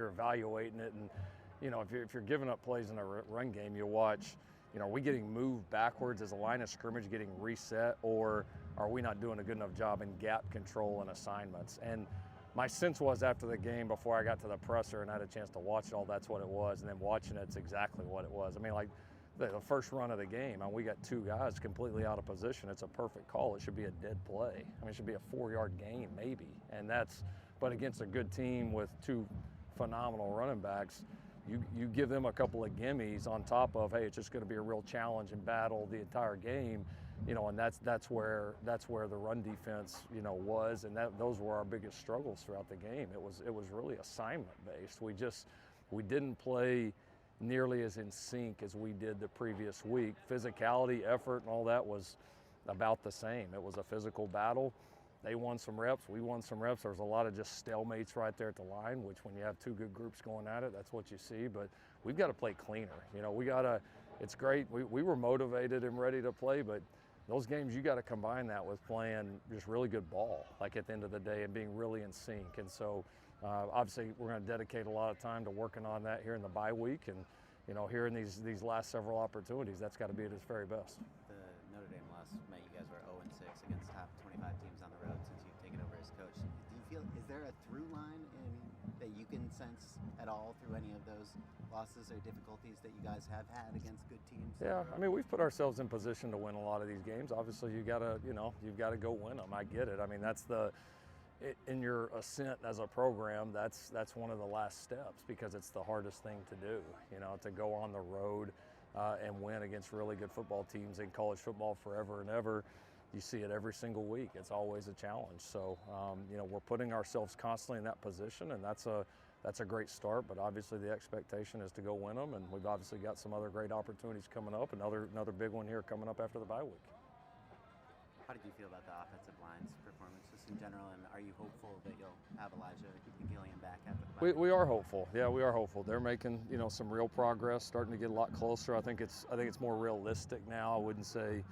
you're evaluating it. And, if you're giving up plays in a run game, you watch, are we getting moved backwards as a line of scrimmage getting reset, or are we not doing a good enough job in gap control and assignments? And my sense was after the game, before I got to the presser and had a chance to watch it all, that's what it was. And then watching it's exactly what it was. I mean, like the first run of the game, we got two guys completely out of position. It's a perfect call. It should be a dead play. It should be a 4-yard gain maybe. But against a good team with two phenomenal running backs, you give them a couple of gimmies on top of, hey, it's just going to be a real challenge and battle the entire game, and that's where the run defense, was, and those were our biggest struggles throughout the game. It was really assignment based. We didn't play nearly as in sync as we did the previous week. Physicality, effort, and all that was about the same. It was a physical battle. They won some reps, we won some reps. There was a lot of just stalemates right there at the line, which when you have two good groups going at it, that's what you see. But we've got to play cleaner. It's great. We were motivated and ready to play, but those games, you got to combine that with playing just really good ball, like at the end of the day, and being really in sync. And so obviously we're going to dedicate a lot of time to working on that here in the bye week. And here in these last several opportunities, that's got to be at its very best. The Notre Dame loss meant you guys were 0-6 against top 25 teams on the road since you've taken over as coach. Do you feel, is there a through line that you can sense at all through any of those losses or difficulties that you guys have had against good teams? Yeah, we've put ourselves in position to win a lot of these games. Obviously, you've got to go win them. I get it. That's in your ascent as a program, that's one of the last steps, because it's the hardest thing to do, to go on the road and win against really good football teams in college football forever and ever. You see it every single week. It's always a challenge. So, we're putting ourselves constantly in that position, and that's a great start. But obviously the expectation is to go win them, and we've obviously got some other great opportunities coming up. Another big one here coming up after the bye week. How did you feel about the offensive line's performance just in general, and are you hopeful that you'll have Elijah and Gillian back after the bye? We are hopeful. Yeah, we are hopeful. They're making some real progress, starting to get a lot closer. I think it's more realistic now. I wouldn't say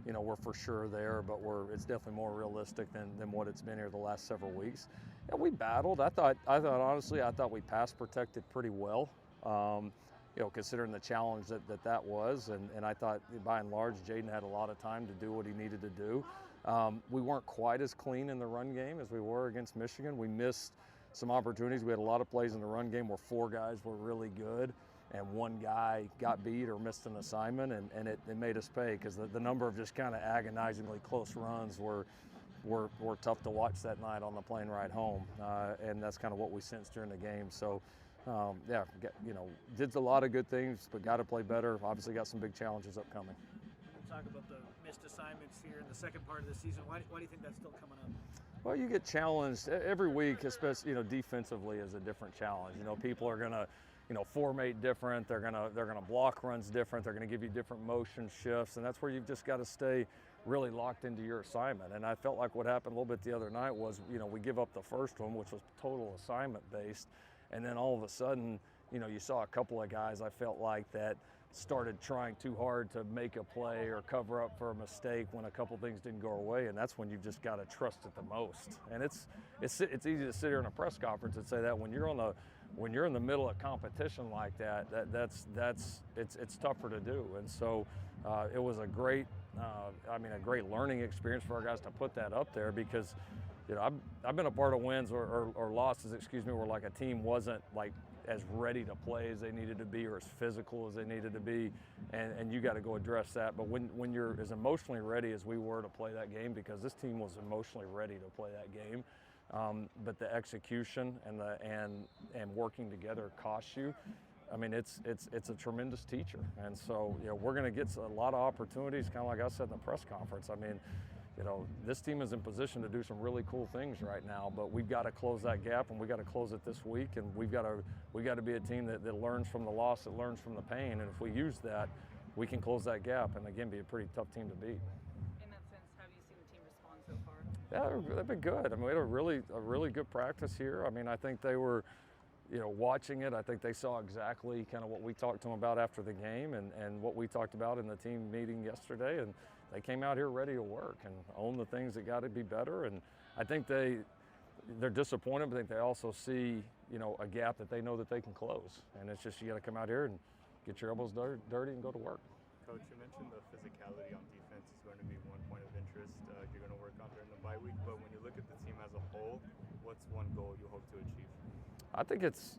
we're for sure there, but it's definitely more realistic than what it's been here the last several weeks. Yeah, we battled. I thought honestly we pass protected pretty well. Considering the challenge that was, and I thought by and large Jaden had a lot of time to do what he needed to do. We weren't quite as clean in the run game as we were against Michigan. We missed some opportunities. We had a lot of plays in the run game where 4 guys were really good and 1 guy got beat or missed an assignment, and it made us pay, because the number of just kind of agonizingly close runs were tough to watch that night on the plane ride home, and that's kind of what we sensed during the game. So did a lot of good things, but got to play better. Obviously got some big challenges upcoming. We'll talk about the missed assignments here in the second part of the season. Why do you think that's still coming up? Well, you get challenged every week, especially defensively is a different challenge. People are going to formate different. They're gonna block runs different. They're gonna give you different motion shifts, and that's where you've just got to stay really locked into your assignment. And I felt like what happened a little bit the other night was we give up the first one, which was total assignment based. And then all of a sudden, you saw a couple of guys, I felt like, that started trying too hard to make a play or cover up for a mistake when a couple things didn't go our way, and that's when you've just got to trust it the most. And it's easy to sit here in a press conference and say that when you're in the middle of competition like it's tougher to do. And so it was a great learning experience for our guys to put that up there, because I've been a part of wins or losses, where like a team wasn't like as ready to play as they needed to be or as physical as they needed to be, and you got to go address that. But when you're as emotionally ready as we were to play that game, because this team was emotionally ready to play that game, but the execution and working together costs you. It's a tremendous teacher, and so we're going to get a lot of opportunities, kind of like I said in the press conference. This team is in position to do some really cool things right now, but we've got to close that gap, and we've got to close it this week, and we've got to be a team that learns from the loss, that learns from the pain, and if we use that, we can close that gap and again be a pretty tough team to beat. In that sense, how have you seen the team respond so far? Yeah, they've been good. We had a really good practice here. I think they were, watching it, I think they saw exactly kind of what we talked to them about after the game and what we talked about in the team meeting yesterday, and they came out here ready to work and own the things that got to be better. And I think they they're disappointed, but I think they also see, a gap that they know that they can close. And it's just, you got to come out here and get your elbows dirty and go to work. Coach, you mentioned the physicality on defense is going to be one point of interest you're going to work on during the bye week. But when you look at the team as a whole, what's one goal you hope to achieve? I think it's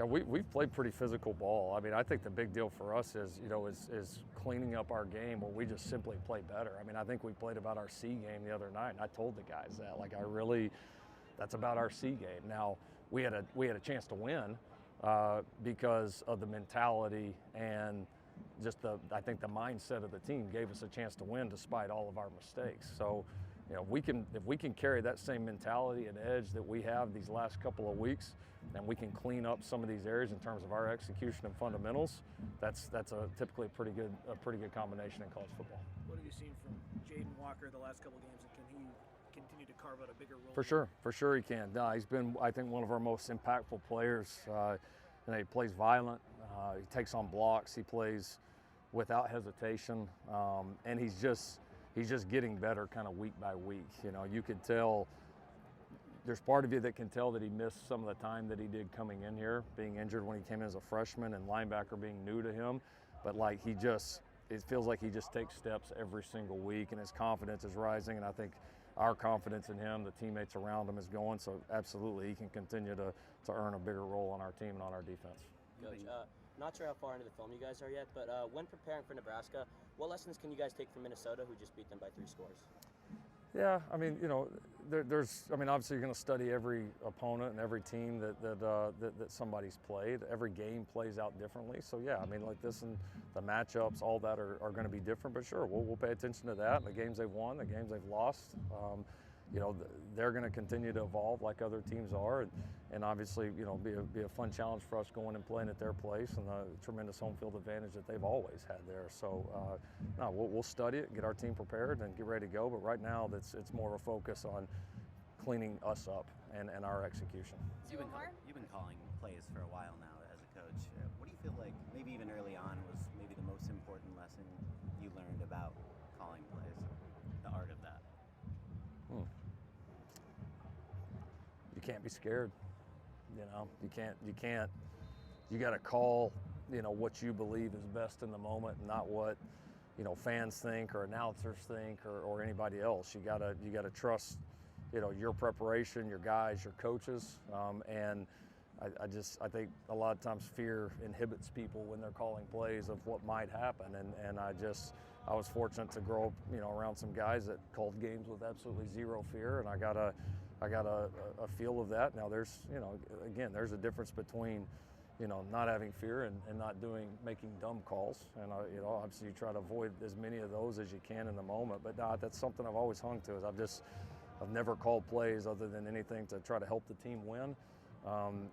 we've played pretty physical ball. I mean, I think the big deal for us is cleaning up our game where we just simply play better. I mean, I think we played about our C game the other night, and I told the guys that. That's about our C game. Now we had a chance to win because of the mentality and just I think the mindset of the team gave us a chance to win despite all of our mistakes. So, if we can carry that same mentality and edge that we have these last couple of weeks, and we can clean up some of these areas in terms of our execution and fundamentals, that's typically a pretty good combination in college football. What have you seen from Jaden Walker the last couple games, and can he continue to carve out a bigger role? For sure he can. No, he's been, I think, one of our most impactful players. He plays violent. He takes on blocks. He plays without hesitation, and he's just getting better kind of week by week. You could tell. There's part of you that can tell that he missed some of the time that he did coming in here, being injured when he came in as a freshman, and linebacker being new to him. But it feels like he just takes steps every single week, and his confidence is rising. And I think our confidence in him, the teammates around him, is going. So absolutely, he can continue to earn a bigger role on our team and on our defense. Coach, not sure how far into the film you guys are yet, but when preparing for Nebraska, what lessons can you guys take from Minnesota, who just beat them by 3 scores? Yeah, I mean, obviously you're going to study every opponent and every team that somebody's played. Every game plays out differently. So yeah, I mean, like this and the matchups, all that are going to be different. But sure, we'll pay attention to that. The games they've won, the games they've lost. They're going to continue to evolve like other teams are, and obviously, be a fun challenge for us going and playing at their place, and the tremendous home field advantage that they've always had there. So, we'll study it, get our team prepared, and get ready to go. But right now, it's more of a focus on cleaning us up and our execution. You've been calling plays for a while now as a coach. What do you feel like, maybe even early on, was maybe the most important lesson you learned about calling plays, the art of that? You can't be scared. You got to call, what you believe is best in the moment, not what, fans think or announcers think or anybody else. You got to trust, your preparation, your guys, your coaches. And I think a lot of times fear inhibits people when they're calling plays of what might happen. And I was fortunate to grow up, around some guys that called games with absolutely zero fear, and I got a feel of that. Now there's a difference between not having fear and not making dumb calls, and obviously you try to avoid as many of those as you can in the moment. But that's something I've always hung to, is I've never called plays other than anything to try to help the team win,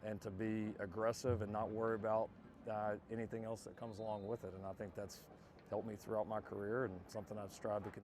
and to be aggressive and not worry about anything else that comes along with it. And I think that's helped me throughout my career, and something I've strived to continue.